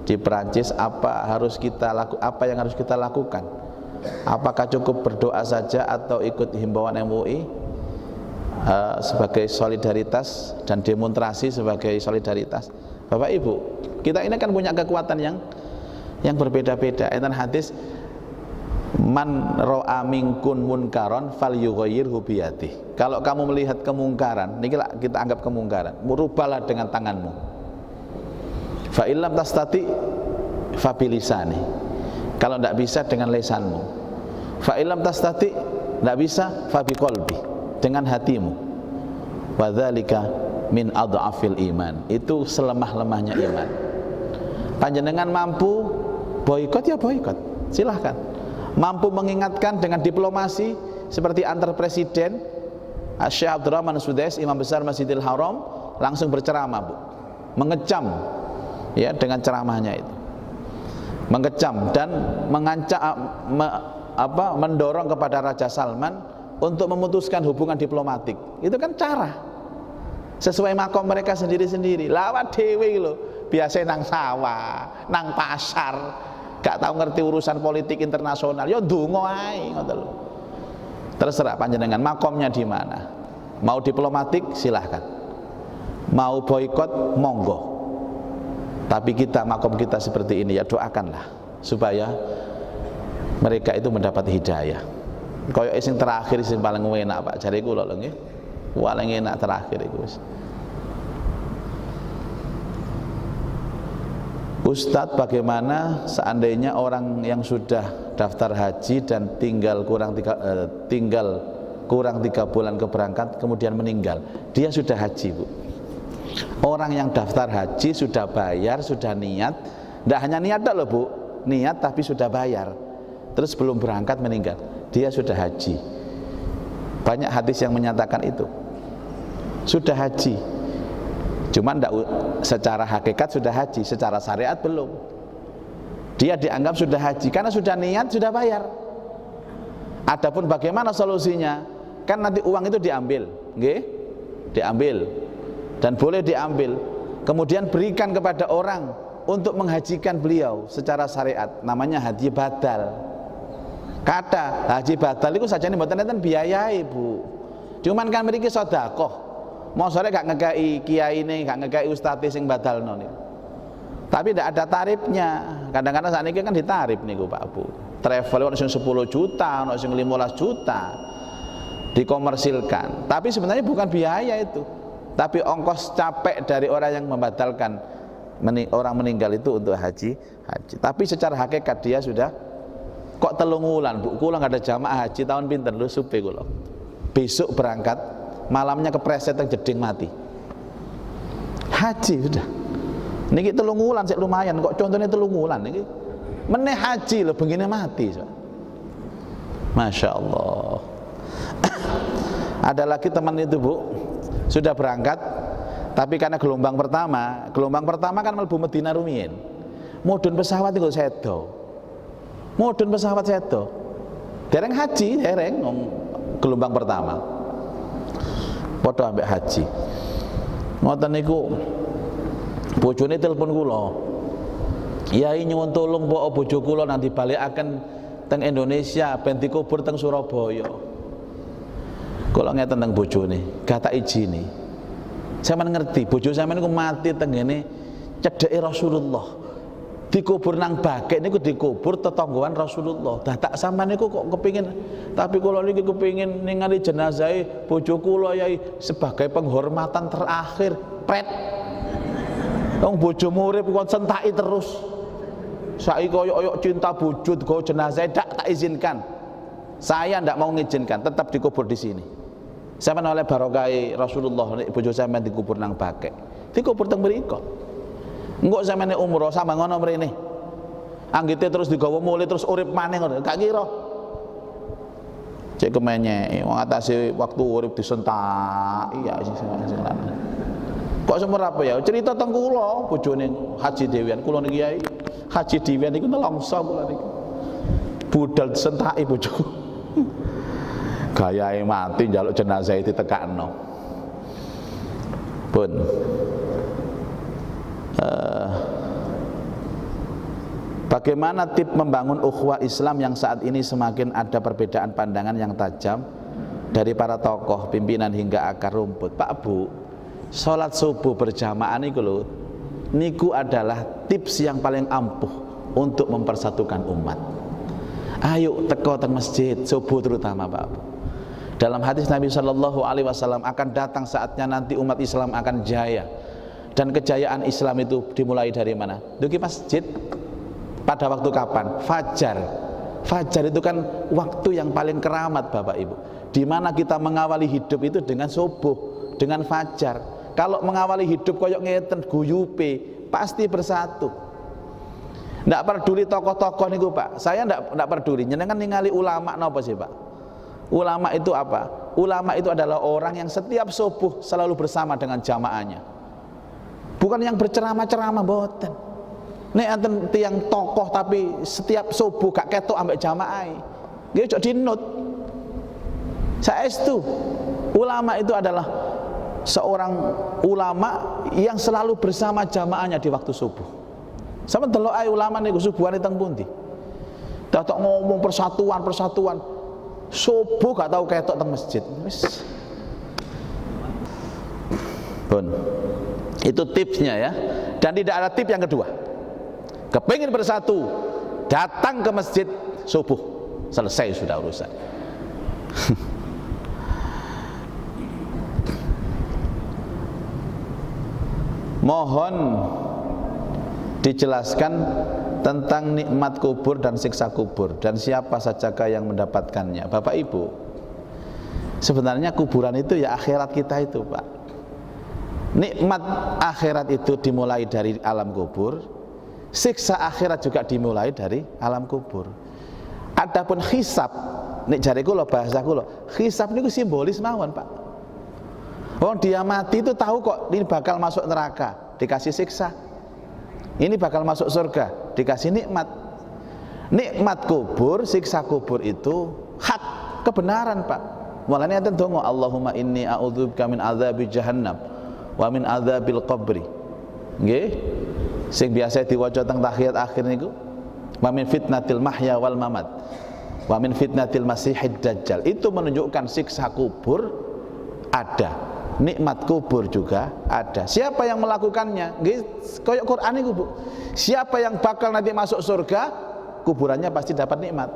[SPEAKER 1] di Perancis, apa yang harus kita lakukan? Apakah cukup berdoa saja atau ikut himbauan MUI sebagai solidaritas dan demonstrasi sebagai solidaritas? Bapak Ibu, kita ini kan punya kekuatan yang berbeda-beda. Enten hadis, man ro'a minkun munkaron falyughayyirhu biyadihi. Kalau kamu melihat kemungkaran, niki kita anggap kemungkaran, rubahlah dengan tanganmu. Fa illam tastati fa bilisani. Kalau tidak bisa dengan lesanmu. Fa illam tastati, tidak bisa fa biqalbi, dengan hatimu. Wa dzalika min adhafil iman. Itu selemah-lemahnya iman. Panjenengan mampu boikot ya boikot, silahkan. Mampu mengingatkan dengan diplomasi seperti antar presiden, Syekh Abdurrahman Sudais, Imam Besar Masjidil Haram, langsung berceramah, Bu. Mengecam ya dengan ceramahnya itu. Mengecam dan mendorong kepada Raja Salman untuk memutuskan hubungan diplomatik. Itu kan cara sesuai makom mereka sendiri-sendiri. Lawat dewe lho, biasa nang sawah, nang pasar, gak tahu ngerti urusan politik internasional. Ya ndonga ae ngoten lho. Terserah panjenengan makomnya di mana. Mau diplomatik silahkan. Mau boikot monggo. Tapi kita makom kita seperti ini ya doakanlah supaya mereka itu mendapat hidayah. Kaya sing terakhir sing paling enak Pak jare kula lho nggih. Paling enak terakhir iku wis. Ustadz, bagaimana seandainya orang yang sudah daftar haji dan tinggal kurang 3 bulan keberangkat kemudian meninggal? Dia sudah haji, Bu. Orang yang daftar haji sudah bayar, sudah niat, tidak hanya niat loh Bu, niat tapi sudah bayar, terus belum berangkat meninggal, dia sudah haji. Banyak hadis yang menyatakan itu sudah haji, cuman tidak secara hakikat sudah haji, secara syariat belum. Dia dianggap sudah haji karena sudah niat, sudah bayar. Adapun bagaimana solusinya? Kan nanti uang itu diambil, nggih? Diambil dan boleh diambil, kemudian berikan kepada orang untuk menghajikan beliau secara syariat, namanya haji badal. Kata haji badal itu saja nih mboten biayai, Bu. Cuman kan mriki sedekah. Mosore gak ngekei kiai ini, gak ngekei ustadz sing badalno niku. Tapi tidak ada tarifnya. Kadang-kadang saat ini kan ditarif niku Pak Bu. Travel ono sing 10 juta, ono sing 15 juta. Dikomersilkan. Tapi sebenarnya bukan biaya itu. Tapi ongkos capek dari orang yang membatalkan orang meninggal itu untuk haji. Tapi secara hakikat dia sudah kok 3 wulan, Bu. Kula enggak ada jamaah haji tahun pinten lho supe kula. Besok berangkat, malamnya kepleset jeding mati. Haji sudah. Niki 3 wulan sik lumayan kok contohnya 3 wulan niki. Meneh haji lho bengine mati. Masya Allah. Ada lagi teman itu Bu, sudah berangkat tapi karena gelombang pertama kan mlebu Medina rumiyin. Mudhun pesawat iku sedo. Mudhun pesawat sedo. Dereng haji, dereng gelombang pertama. Padha ambek haji. Ngoten niku bojone telepon kula. Yai nyuwun tulung pok bojo kula nanti balekaken teng Indonesia ben dikubur teng Surabaya. Kula ngeten teng bojone, gak tak izini. Sampeyan ngerti, bojo sampeyan niku mati teng ngene cedheke Rasulullah. Dikubur nang Bakek niku dikubur tetanggoan Rasulullah. Dadak sampean niku kok kepingin, tapi kula niki kepingin ningali jenazahe bojo kula Yai sebagai penghormatan terakhir. Pret. Wong bojo urip kok sentaki terus. Saiki koyo cinta bojo go jenazahe tak izinkan. Saya ndak mau ngizinkan, tetap dikubur di sini. Sampeyan oleh barokah Rasulullah nek bojo sampean dikubur nang Bakek. Dikubur teng mriko. Engko sampeyan umroh sama ngono mrene. Anggite terus digawa mulih terus urip maneh ngono. Gak kira. Cek kemenyek wong atase waktu urip disentak. Iya sing kok semur apa ya? Cerita teng kula bojone Haji Dewian kula niki Yai. Haji Dewian niku nelongso kula niki. Budal disentaki bojoku. Gayahe mati njaluk jenazah ditekakno. Pun bagaimana tip membangun ukhuwah Islam yang saat ini semakin ada perbedaan pandangan yang tajam dari para tokoh, pimpinan hingga akar rumput. Pak Bu, sholat subuh berjamaah niku adalah tips yang paling ampuh untuk mempersatukan umat. Ayo teko teng masjid subuh terutama Pak Bu. Dalam hadis Nabi Shallallahu Alaihi Wasallam akan datang saatnya nanti umat Islam akan jaya. Dan kejayaan Islam itu dimulai dari mana? Duki masjid. Pada waktu kapan? Fajar. Fajar itu kan waktu yang paling keramat Bapak Ibu. Di mana kita mengawali hidup itu dengan subuh, dengan fajar. Kalau mengawali hidup koyok ngeten guyupe, pasti bersatu. Ndak peduli tokoh-tokoh niku Pak. Saya ndak peduli. Nyenengan ningali ulama napa sih Pak? Ulama itu apa? Ulama itu adalah orang yang setiap subuh selalu bersama dengan jamaahnya. Bukan yang berceramah-ceramah mboten. Nek enten tiyang tokoh tapi setiap subuh gak ketok ambek jamaah. Nggih ojo dinut. Saestu ulama itu adalah seorang ulama yang selalu bersama jamaahnya di waktu subuh. Sama delok ae ulama niku subuhane teng pundi. Tok ngomong persatuan. Subuh gak tahu ketok teng masjid. Wis. Pun. Itu tipsnya ya. Dan tidak ada tip yang kedua. Kepingin bersatu, datang ke masjid subuh. Selesai sudah urusan. Mohon dijelaskan tentang nikmat kubur dan siksa kubur dan siapa sajakah yang mendapatkannya. Bapak Ibu, sebenarnya kuburan itu ya akhirat kita itu Pak. Nikmat akhirat itu dimulai dari alam kubur, siksa akhirat juga dimulai dari alam kubur. Adapun hisab, nek jare kula bahasa kula, hisab niku simbolis mawon Pak. Wong dia mati itu tahu kok ini bakal masuk neraka, dikasih siksa. Ini bakal masuk surga, dikasih nikmat. Nikmat kubur, siksa kubur itu hak, kebenaran Pak. Mulane enten donga Allahumma inni a'udzubika min adzabi jahannam wa min adzabil qabri. Nggih. Sing biasa diwaca teng tahiyat akhir niku, wa min fitnatil mahya wal mamat wa min fitnatil masihid dajjal. Itu menunjukkan siksa kubur ada, nikmat kubur juga ada. Siapa yang melakukannya? Nggih, koyok Quran niku, Bu. Siapa yang bakal nanti masuk surga, kuburannya pasti dapat nikmat.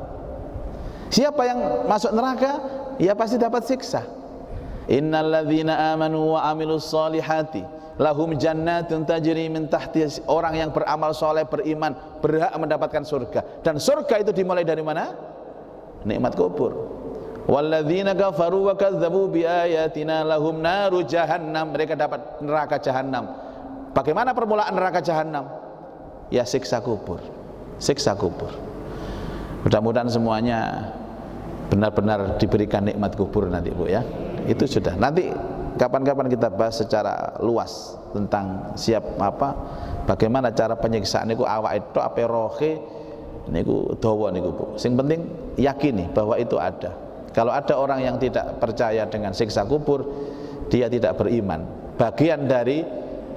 [SPEAKER 1] Siapa yang masuk neraka, ya pasti dapat siksa. Innal ladzina amanu wa amilus solihati lahum jannatun tajri min tahtiha. Orang yang beramal soleh, beriman, berhak mendapatkan surga. Dan surga itu dimulai dari mana? Nikmat kubur. Walladzina kafaru wa kadzdzabu biayatina lahum naru jahannam. Mereka dapat neraka jahannam. Bagaimana permulaan neraka jahannam? Ya siksa kubur. Siksa kubur. Mudah-mudahan semuanya benar-benar diberikan nikmat kubur nanti Bu ya. Itu sudah. Nanti kapan-kapan kita bahas secara luas tentang bagaimana cara penyiksaan niku awak itu apa rohe niku dawa niku Bu. Sing penting yakini bahwa itu ada. Kalau ada orang yang tidak percaya dengan siksa kubur, dia tidak beriman. Bagian dari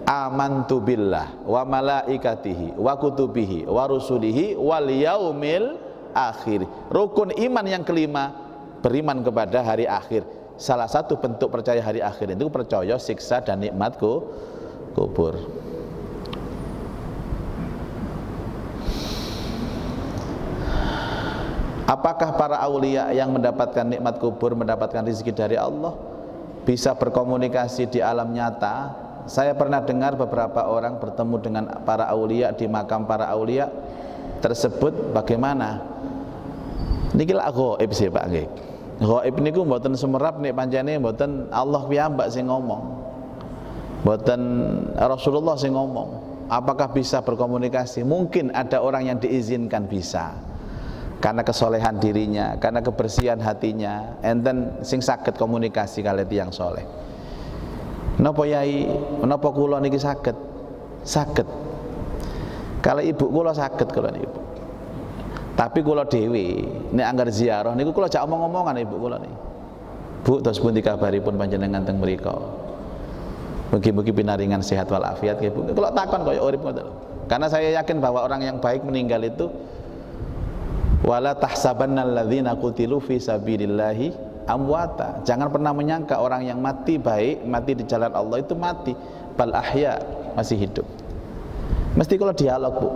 [SPEAKER 1] amantu billah wa malaikatihi wa kutubihi wa rusulihi wal yaumil akhir. Rukun iman yang kelima, beriman kepada hari akhir. Salah satu bentuk percaya hari akhir itu percaya siksa dan nikmat kubur. Apakah para aulia yang mendapatkan nikmat kubur, mendapatkan rezeki dari Allah, bisa berkomunikasi di alam nyata? Saya pernah dengar beberapa orang bertemu dengan para aulia di makam para aulia tersebut. Bagaimana? Niki lak ghaib sih Pak nggih. Ghaib niku mboten sumerap nek pancene mboten Allah piyambak sing ngomong. Mboten Rasulullah sing ngomong. Apakah bisa berkomunikasi? Mungkin ada orang yang diizinkan bisa. Karena kesolehan dirinya, karena kebersihan hatinya, enten sing saged komunikasi kali tiyang soleh. Napa yai, napa kula niki saged? Saged. Kalau ibu kula saged kula niku. Tapi kula dhewe nek anggar ziarah niku kula jak omong-omongan ibu kula niki. Bu, tos pundi kabaripun panjenengan teng mriku? Mugi-mugi pinaringan sehat wal afiat nggih Bu. Kula takon kaya urip ngoten. Karena saya yakin bahwa orang yang baik meninggal itu wala tahsabannal ladzina qutilu fi sabilillahi amwata. Jangan pernah menyangka orang yang mati baik, mati di jalan Allah itu mati, bal ahya, masih hidup. Mesti kalau dialog Bu.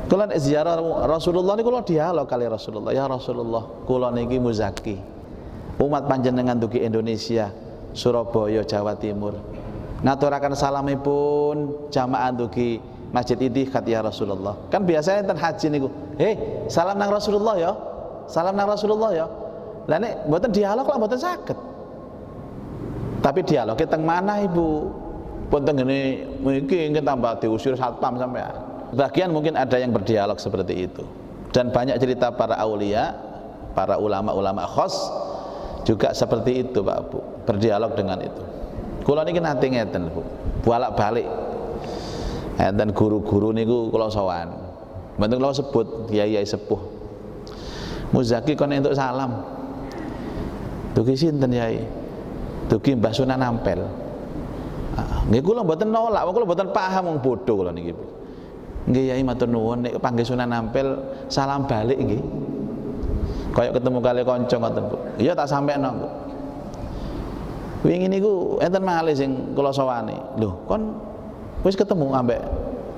[SPEAKER 1] Kula ziarah Rasulullah niku kula dialog kali Rasulullah. Ya Rasulullah, kula niki muzaki. Umat panjenengan dugi Indonesia, Surabaya, Jawa Timur. Ngaturaken salamipun jamaah dugi Masjid Ittiqad ya Rasulullah. Kan biasanya enten haji niku. Salam nang Rasulullah ya. Salam nang Rasulullah ya. Lah nek mboten dialog lah mboten saged. Tapi dialog teng mana Ibu? Pun teng ngene mriki engke tambah diusir satpam sampean. Bagian mungkin ada yang berdialog seperti itu. Dan banyak cerita para aulia, para ulama-ulama khos juga seperti itu Pak Bu, berdialog dengan itu. Kula niki nate ngeten Bu, bolak-balik. Enten guru-guru niku kula sowan. Mboten kula sebut kiai-kiai sepuh. Muzaki kon entuk salam. Dugi sinten Yai? Dugi Mbah Sunan Ampel. Nggih kula mboten nolak, kula mboten paham wong bodho kula niki. Nggih Yai matur nuwun nek panggih Sunan Ampel salam balik nggih. Kaya ketemu kali kanca ngoten Bu. Iya tak sampekno Bu. Wingi niku enten malih sing kula sowani. Lho, kon wis ketemu ambek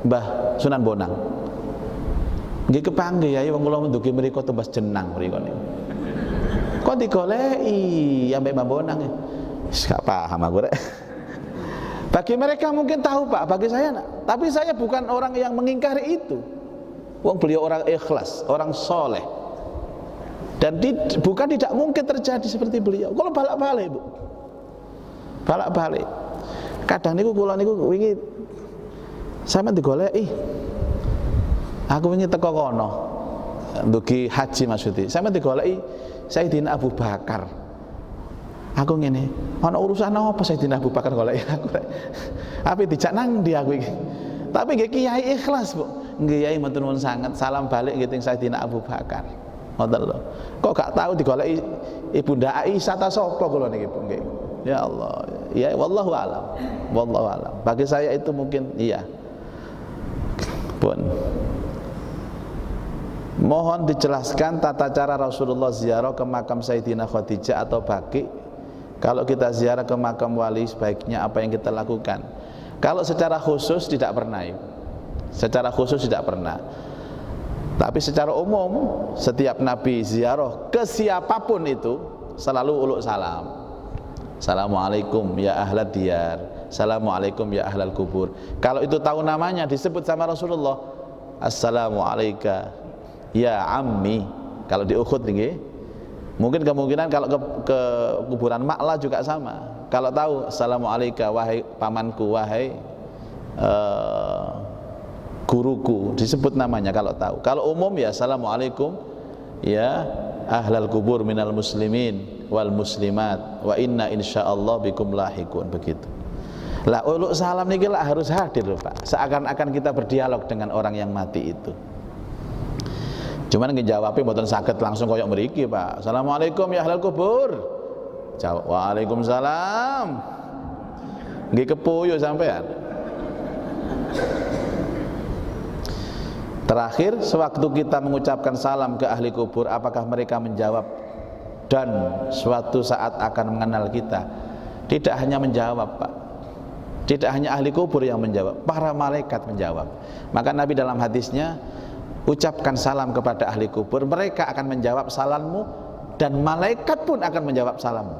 [SPEAKER 1] Mbah Sunan Bonang. Nggih kepanggih Yai wong kula mendugi mriku tembas jenang mriku niku. Kok digoleki ambek Mbah Bonang ya? Wis gak paham aku rek. Bagi mereka mungkin tahu Pak, bagi saya enggak. Tapi saya bukan orang yang mengingkari itu. Wong beliau orang ikhlas, orang soleh. Dan bukan tidak mungkin terjadi seperti beliau. Kalau balak-balik Bu, balak-balik. Kadang niku kula niku wingi sampeyan digoleki. Aku wingi teko kono. Ndugi haji maksudnya. Sampeyan digoleki Sayyidina Abu Bakar. Aku ngene, ana urusan apa Sayyidina Abu Bakar goleki aku rek. Ape dijak nang ndi aku iki. Tapi nggih kiai ikhlas Bu. Nggih Yai matur nuwun sanget, salam balik nggih teng Sayyidina Abu Bakar. Ngoten lho. Kok gak tahu digoleki Ibunda Aisyah ta sapa kula niki Bu nggih. Ya Allah. Ya wallahu alam. Wallahu alam. Bagi saya itu mungkin iya. Pun. Mohon dijelaskan tata cara Rasulullah ziarah ke makam Sayyidina Khadijah atau Baqi. Kalau kita ziarah ke makam wali sebaiknya apa yang kita lakukan? Kalau secara khusus tidak pernah. Secara khusus tidak pernah. Tapi secara umum setiap Nabi ziarah ke siapapun itu selalu uluk salam. Assalamualaikum ya ahlad diyar. Assalamualaikum ya ahlal kubur. Kalau itu tahu namanya disebut sama Rasulullah. Assalamualaikum ya ammi. Kalau di Uhud nggih. Mungkin kemungkinan kalau ke kuburan Ma'la juga sama. Kalau tahu assalamualaikum wahai pamanku, wahai guruku, disebut namanya kalau tahu. Kalau umum ya assalamualaikum ya ahlal kubur minal muslimin wal muslimat wa inna insyaallah bikum lahikun, begitu. Lah uluk salam niki lah harus hadir loh Pak. Seakan-akan kita berdialog dengan orang yang mati itu. Cuman ngejawabnya mboten saged langsung koyok mriki, Pak. Assalamualaikum ya ahlal kubur. Jawab, waalaikumsalam. Nggih kepuyo sampean. Terakhir, sewaktu kita mengucapkan salam ke ahli kubur, apakah mereka menjawab dan suatu saat akan mengenal kita? Tidak hanya menjawab, Pak. Tidak hanya ahli kubur yang menjawab, para malaikat menjawab. Maka Nabi dalam hadisnya, ucapkan salam kepada ahli kubur, mereka akan menjawab salammu, dan malaikat pun akan menjawab salammu.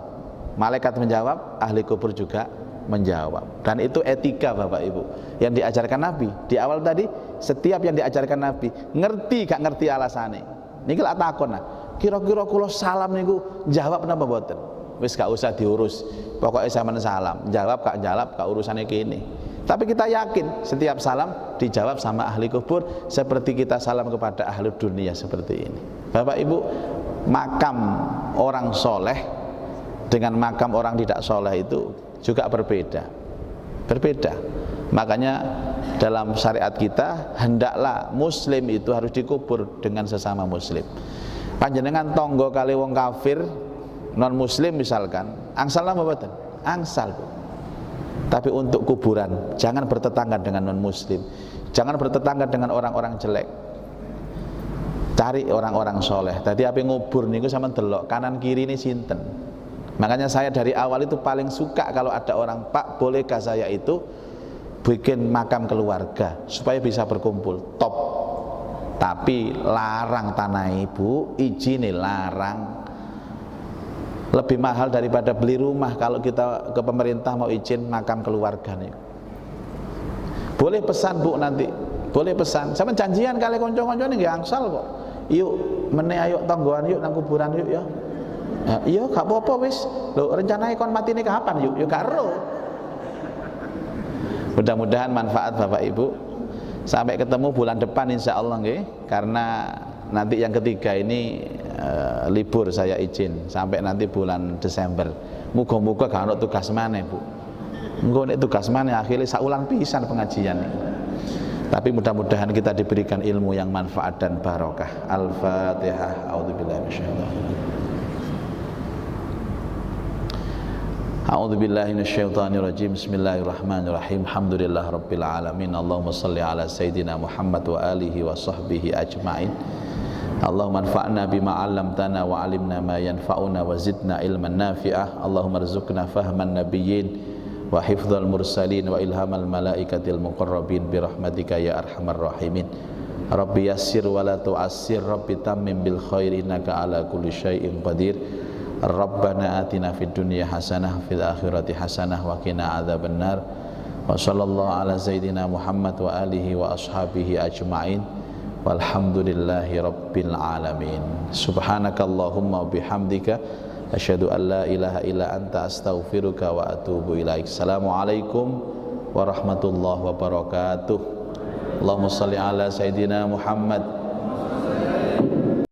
[SPEAKER 1] Malaikat menjawab, ahli kubur juga menjawab. Dan itu etika Bapak Ibu yang diajarkan Nabi. Di awal tadi, setiap yang diajarkan Nabi, ngerti gak ngerti alasannya. Niki lak takon nah, kira-kira kula salam niku jawab napa mboten? Wis gak usah diurus. Pokoknya sampean salam, jawab gak urusane kene. Tapi kita yakin setiap salam dijawab sama ahli kubur seperti kita salam kepada ahli dunia seperti ini. Bapak Ibu, makam orang soleh dengan makam orang tidak soleh itu juga berbeda. Makanya dalam syariat kita, hendaklah muslim itu harus dikubur dengan sesama muslim. Panjenengan tonggo kali wong kafir non muslim misalkan, angsal apa mboten? Angsal, Bu. Tapi untuk kuburan jangan bertetangga dengan non muslim, jangan bertetangga dengan orang-orang jelek. Cari orang-orang soleh. Tadi apa ngubur niku sama delok kanan kiri ini sinten. Makanya saya dari awal itu paling suka kalau ada orang, Pak bolehkah saya itu bikin makam keluarga supaya bisa berkumpul, top. Tapi larang tanah ibu, izin larang. Lebih mahal daripada beli rumah kalau kita ke pemerintah mau izin makam keluarga nih. Boleh pesan Bu nanti, boleh pesan. Sama janjian kali konco-konco nih nggak angsal kok. Yuk meneh ayo tonggoan yuk nang kuburan yuk ya. Iya gak apa-apa wis. Lho rencananya kon mati ini kapan yuk? Yuk karo. Mudah-mudahan manfaat Bapak Ibu. Sampai ketemu bulan depan insya Allah nggih. Karena nanti yang ketiga ini libur saya izin sampai nanti bulan Desember. Muga-muga gak ono tugas maneh, Bu. Engko nek tugas maneh akhirnya saulang pisan pengajian ini. Tapi mudah-mudahan kita diberikan ilmu yang manfaat dan barokah. Al-Fatihah. A'udzubillahi minasyaitonir A'udzubillahi minasyaitonirrajim. Bismillahirrahmanirrahim. Alhamdulillah rabbil alamin. Allahumma shalli ala sayidina Muhammad wa alihi wa sahbihi ajma'in. Allahumma anfa'na bima 'allamtana wa 'allimna ma yanfa'una wa zidna ilman nafi'ah. Allahumma rzuqna fahman nabiyyin wa hifdzal mursalin wa ilhamal malaikatil muqarrabin bi rahmatika ya arhamar rahimin. Rabbi yassir wa la tu'assir, Rabbi tammim bil khair innaka ala kulli syai'in qadir. Rabbana atina fid dunya hasanah fil akhirati hasanah wa qina adzabannar. Wa sallallahu ala sayidina Muhammad wa alihi wa ashabihi ajma'in. Walhamdulillahi rabbil alamin. Subhanakallahumma bihamdika asyhadu an la ilaha illa anta astaghfiruka wa atubu ilaik. Assalamualaikum warahmatullahi wabarakatuh. Allahumma shalli ala sayidina Muhammad